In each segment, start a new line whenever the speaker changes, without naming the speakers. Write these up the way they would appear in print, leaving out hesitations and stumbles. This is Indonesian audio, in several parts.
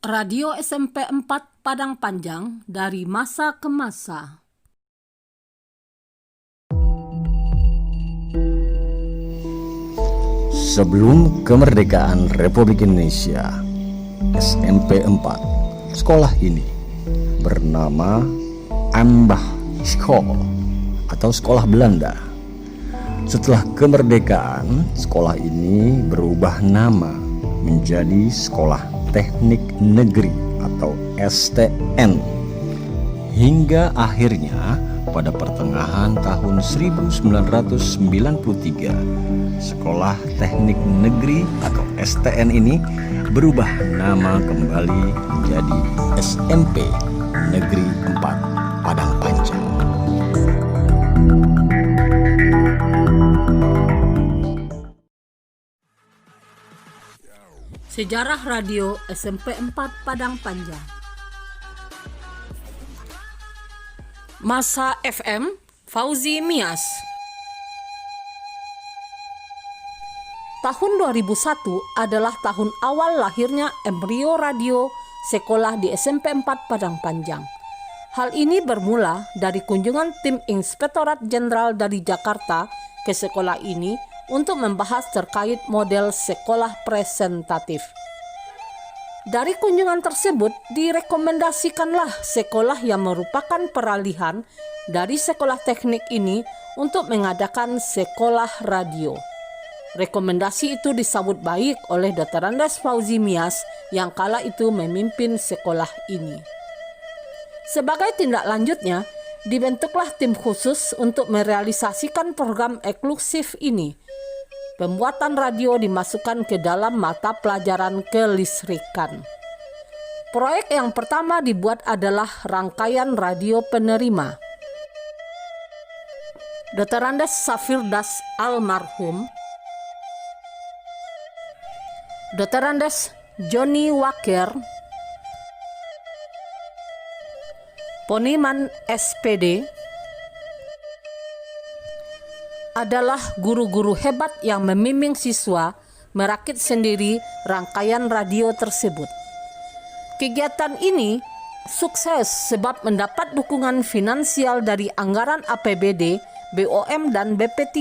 Radio SMP 4 Padang Panjang dari masa ke masa.
Sebelum kemerdekaan Republik Indonesia, SMP 4, sekolah ini bernama Ambah School atau Sekolah Belanda. Setelah kemerdekaan, sekolah ini berubah nama menjadi Sekolah Teknik Negeri atau STN. Hingga akhirnya pada pertengahan tahun 1993, Sekolah Teknik Negeri atau STN ini berubah nama kembali menjadi SMP Negeri 4 Padang Panjang.
Sejarah Radio SMP 4 Padang Panjang. Masa FM Fauzi Mias. Tahun 2001 adalah tahun awal lahirnya embrio radio sekolah di SMP 4 Padang Panjang. Hal ini bermula dari kunjungan tim Inspektorat Jenderal dari Jakarta ke sekolah ini untuk membahas terkait model sekolah presentatif. Dari kunjungan tersebut direkomendasikanlah sekolah yang merupakan peralihan dari sekolah teknik ini untuk mengadakan sekolah radio. Rekomendasi itu disambut baik oleh Dr. Andes Fauzi Mias yang kala itu memimpin sekolah ini. Sebagai tindak lanjutnya, dibentuklah tim khusus untuk merealisasikan program eksklusif ini. Pembuatan radio dimasukkan ke dalam mata pelajaran kelistrikan. Proyek yang pertama dibuat adalah rangkaian radio penerima. Dr. Andes Safirdas almarhum, Dr. Andes Johnny Waker, Poniman SPD, adalah guru-guru hebat yang membimbing siswa merakit sendiri rangkaian radio tersebut. Kegiatan ini sukses sebab mendapat dukungan finansial dari anggaran APBD, BOM, dan BP3.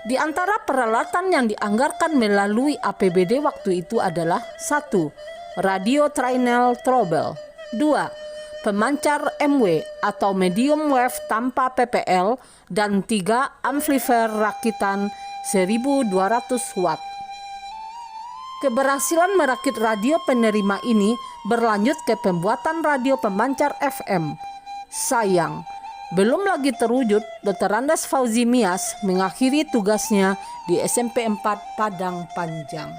Di antara peralatan yang dianggarkan melalui APBD waktu itu adalah 1. Radio Trinel Trouble, 2. Pemancar MW atau medium wave tanpa PPL, dan 3. Amplifier rakitan 1200 watt. Keberhasilan merakit radio penerima ini berlanjut ke pembuatan radio pemancar FM. Sayang, belum lagi terwujud, Dr. Andes Fauzi Mias mengakhiri tugasnya di SMP 4 Padang Panjang.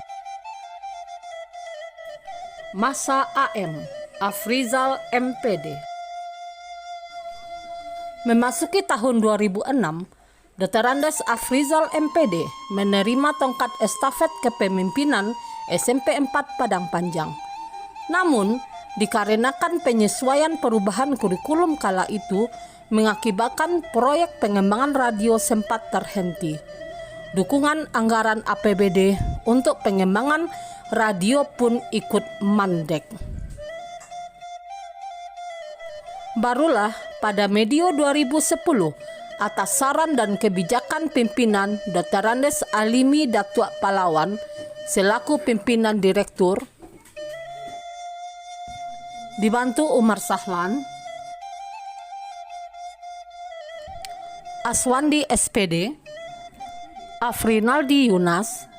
Masa AM Afrizal MPD. Memasuki tahun 2006, Dr. Andes Afrizal MPD menerima tongkat estafet kepemimpinan SMP 4 Padang Panjang. Namun, dikarenakan penyesuaian perubahan kurikulum kala itu mengakibatkan proyek pengembangan radio sempat terhenti. Dukungan anggaran APBD untuk pengembangan radio pun ikut mandek. Barulah pada medio 2010, atas saran dan kebijakan pimpinan Dr. Andes Alimi Datuk Palawan selaku pimpinan direktur, dibantu Umar Sahlan, Aswandi SPD, Afrinaldi Yunas,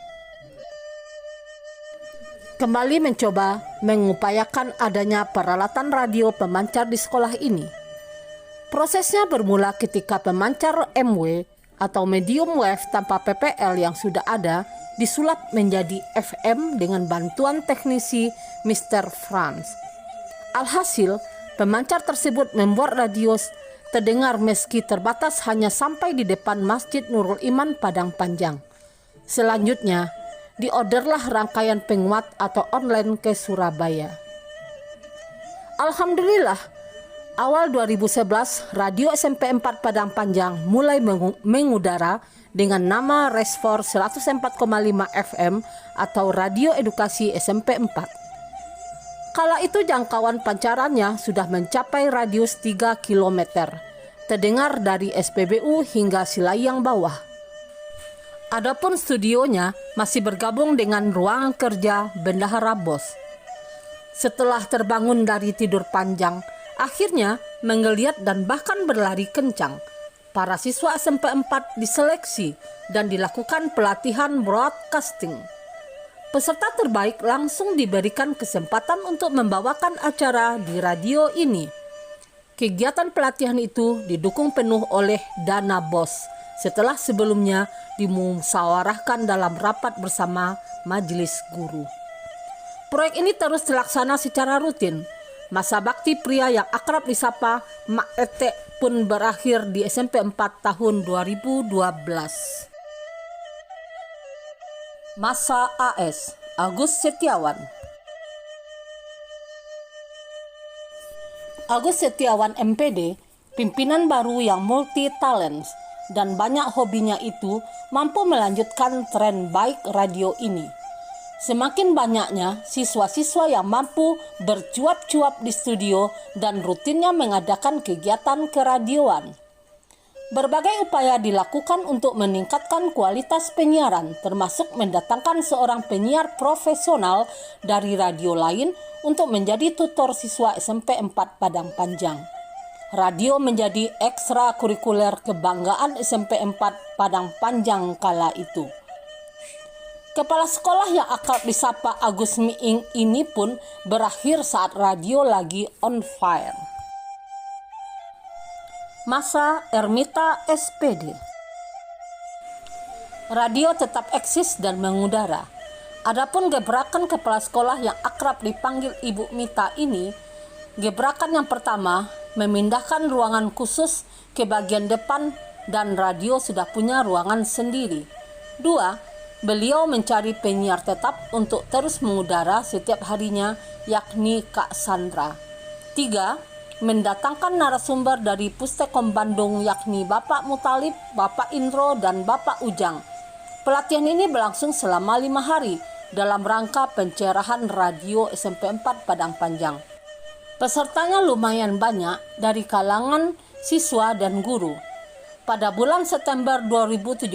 kembali mencoba mengupayakan adanya peralatan radio pemancar di sekolah ini. Prosesnya bermula ketika pemancar MW atau medium wave tanpa PPL yang sudah ada disulap menjadi FM dengan bantuan teknisi Mr. Franz. Alhasil, pemancar tersebut membuat radio terdengar meski terbatas hanya sampai di depan Masjid Nurul Iman Padang Panjang. Selanjutnya, diorderlah rangkaian penguat atau online ke Surabaya. Alhamdulillah, awal 2011 radio SMP 4 Padang Panjang mulai mengudara dengan nama Resfor 104,5 FM atau Radio Edukasi SMP 4. Kala itu jangkauan pancarannya sudah mencapai radius 3 km, terdengar dari SPBU hingga Silayang bawah. Adapun studionya masih bergabung dengan ruangan kerja Bendahara Bos. Setelah terbangun dari tidur panjang, akhirnya menggeliat dan bahkan berlari kencang. Para siswa SMP 4 diseleksi dan dilakukan pelatihan broadcasting. Peserta terbaik langsung diberikan kesempatan untuk membawakan acara di radio ini. Kegiatan pelatihan itu didukung penuh oleh dana BOS setelah sebelumnya dimusyawarahkan dalam rapat bersama majelis guru. Proyek ini terus dilaksana secara rutin. Masa bakti pria yang akrab disapa Mak Ete pun berakhir di SMP 4 tahun 2012. Masa AS, Agus Setiawan. Agus Setiawan MPD, pimpinan baru yang multi talent dan banyak hobinya itu mampu melanjutkan tren baik radio ini. Semakin banyaknya siswa-siswa yang mampu bercuap-cuap di studio dan rutinnya mengadakan kegiatan keradioan. Berbagai upaya dilakukan untuk meningkatkan kualitas penyiaran, termasuk mendatangkan seorang penyiar profesional dari radio lain untuk menjadi tutor siswa SMP 4 Padang Panjang. Radio menjadi ekstrakurikuler kebanggaan SMP 4 Padang Panjang kala itu. Kepala sekolah yang akrab disapa Agus Miing ini pun berakhir saat radio lagi on fire. Masa Ermita SPD. Radio tetap eksis dan mengudara. Adapun gebrakan kepala sekolah yang akrab dipanggil Ibu Mita ini, gebrakan yang pertama memindahkan ruangan khusus ke bagian depan dan radio sudah punya ruangan sendiri. 2. Beliau mencari penyiar tetap untuk terus mengudara setiap harinya, yakni Kak Sandra. 3. Mendatangkan narasumber dari Pustekom Bandung, yakni Bapak Mutalib, Bapak Indro, dan Bapak Ujang. Pelatihan ini berlangsung selama 5 hari dalam rangka pencerahan radio SMP 4 Padang Panjang. Pesertanya lumayan banyak dari kalangan siswa dan guru. Pada bulan September 2017,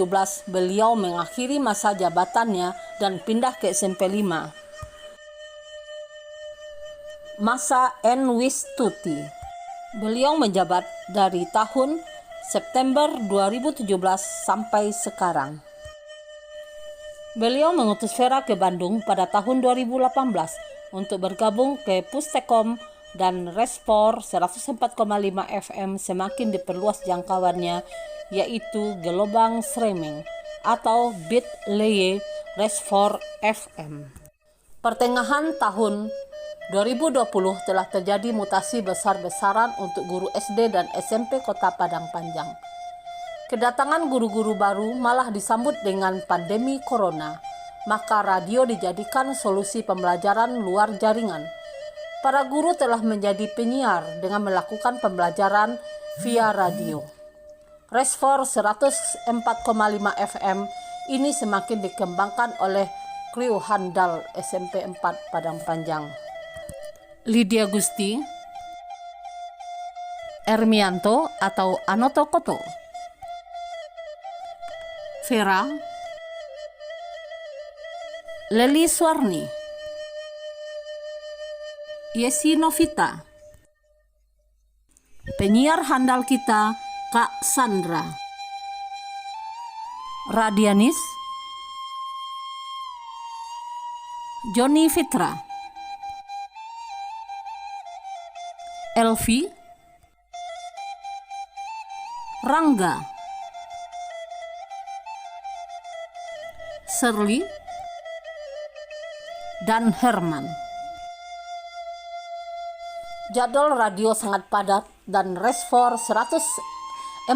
beliau mengakhiri masa jabatannya dan pindah ke SMP 5. Masa Enwistuti. Beliau menjabat dari tahun September 2017 sampai sekarang. Beliau mengutus Vera ke Bandung pada tahun 2018 untuk bergabung ke Pustekom dan Respor 104,5 FM semakin diperluas jangkauannya, yaitu gelombang streaming atau bit leye Respor FM. Pertengahan tahun 2020 telah terjadi mutasi besar-besaran untuk guru SD dan SMP Kota Padang Panjang. Kedatangan guru-guru baru malah disambut dengan pandemi corona, maka radio dijadikan solusi pembelajaran luar jaringan. Para guru telah menjadi penyiar dengan melakukan pembelajaran via radio. Respor 104,5 FM ini semakin dikembangkan oleh kru handal SMP 4 Padang Panjang. Lydia Gusti, Ermianto atau Anoto Koto, Vera, Leli Swarni, Yesi Novita. Penyiar handal kita Kak Sandra. Radianis Joni Fitra, Elvi, Rangga, Shirley, dan Herman. Jadwal radio sangat padat dan Respor 104,5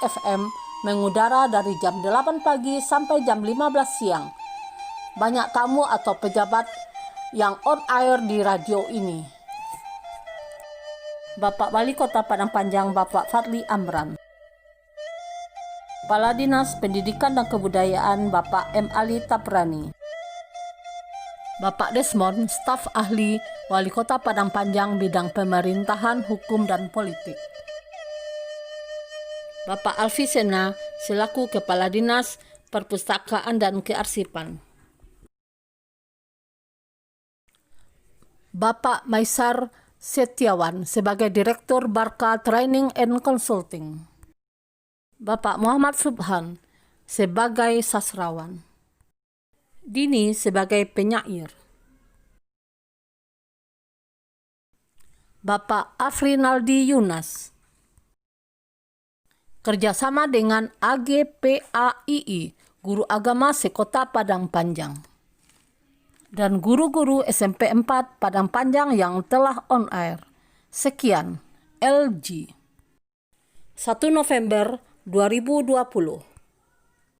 FM mengudara dari jam 8 pagi sampai jam 15 siang. Banyak tamu atau pejabat yang on air di radio ini. Bapak Wali Kota Padang Panjang Bapak Fadli Amran. Kepala Dinas Pendidikan dan Kebudayaan Bapak M. Ali Taprani. Bapak Desmond, staf ahli Wali Kota Padang Panjang bidang pemerintahan, hukum, dan politik. Bapak Alfi Sena, selaku Kepala Dinas Perpustakaan dan Kearsipan. Bapak Maisar Setiawan sebagai Direktur Barka Training and Consulting. Bapak Muhammad Subhan sebagai sastrawan. Dini sebagai penyair. Bapak Afrinaldi Yunas kerjasama dengan AGPAII, Guru Agama Sekota Padang Panjang, dan guru-guru SMP 4 Padang Panjang yang telah on air. Sekian, LG. 1 November 2020.